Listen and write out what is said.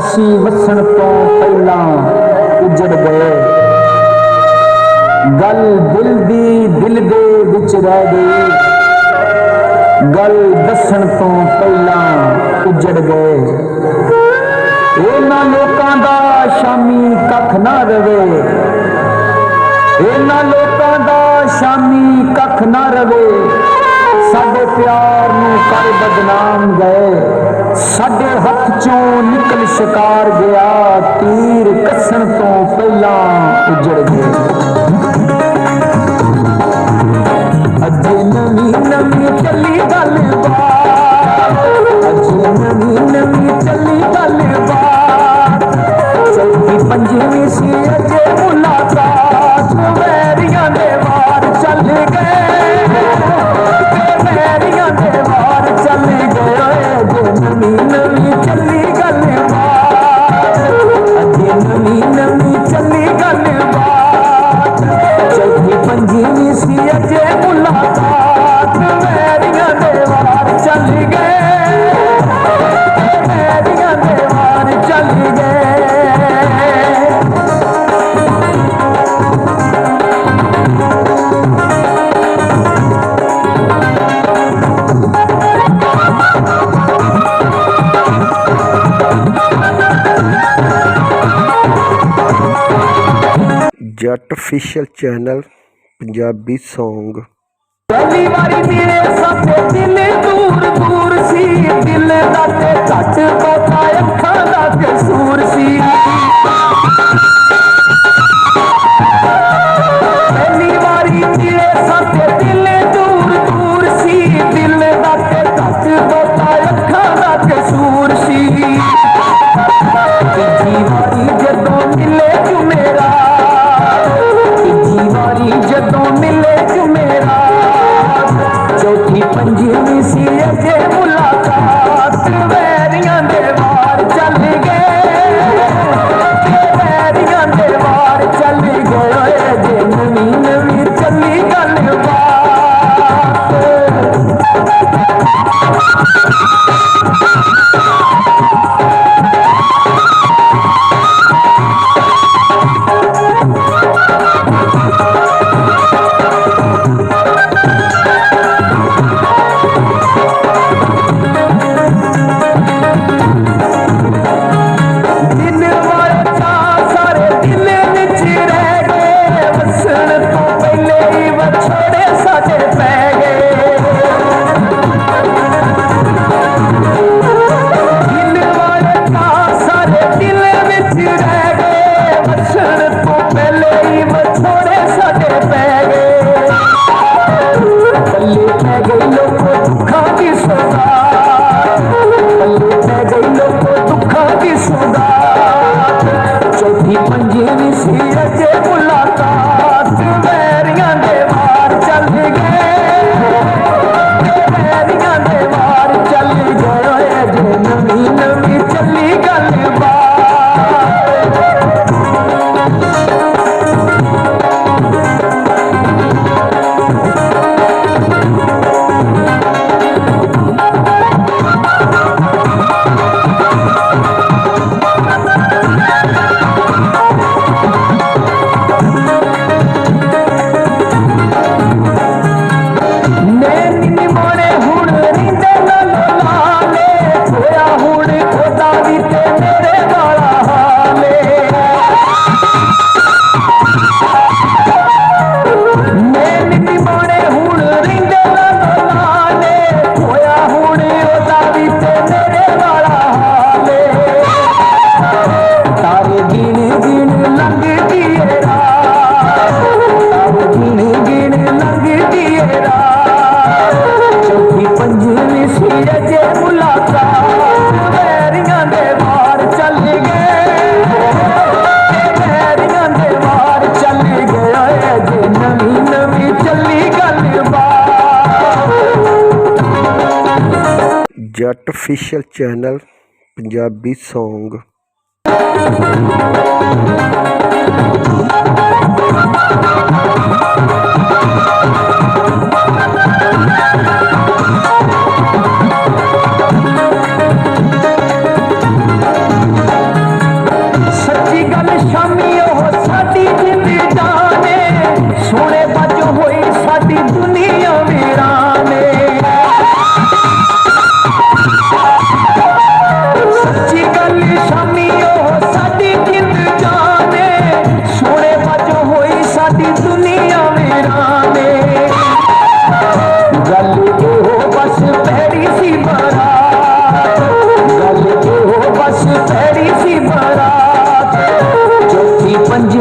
असी वसन तो पहला उजड़ गए। गल दिल दी दिल दे विच रह गई, गल दसन तो पहला उजड़ गए। इन्हां लोकां दा शामी कख ना रवे, इन्हां लोकां दा शामी कख ना रवे। साडे प्यार नूं कर बदनाम गए, साडे हथ चों निकल शिकार गया। तीर कसन तो पहला उजड़ गए। अजे नवी नवी चली गलबात, अजे नवी नवी चली गलबात। चौथी पंजवीं सी अजे मुलाकात, वैरियां दे वार चल गए, वैरियां दे वार चल गए। अजे नवी नवी चली गलबात, अजे नवी नवी चली गलबात। चौथी पंजवीं सी अजे मुलाकात, वैरियां दे वार चल गए, वैरियां दे वार चल गए। जट ऑफिशियल चैनल पंजाबी सॉन्ग। पहली बारी मेरे साथे दिल दूर दूर सी, दिल दा ते घट पोता अखां दा कसूर सी। पहली बारी मेरे साथे दिल दूर दूर सी, दिल दा ते घट पोता अखां दा कसूर सी। तीजी बारी जदों मिले तू मेरा, तीजी बारी जदों मिले तू मेरा। चौथी पंजवीं सी अजे मुलाकात, वैरियां दे वार चल गए, वैरियां दे वार चल गए। अजे नवी नवी चली गलबात। चौथी पंजवीं सी अजे मुलाकात, वैरियां दे वार चल गए, वैरियां दे वार चल गए। अजे नवी नवी चली गलबात। जट ऑफिशियल चैनल पंजाबी सॉन्ग। ਪੰਜ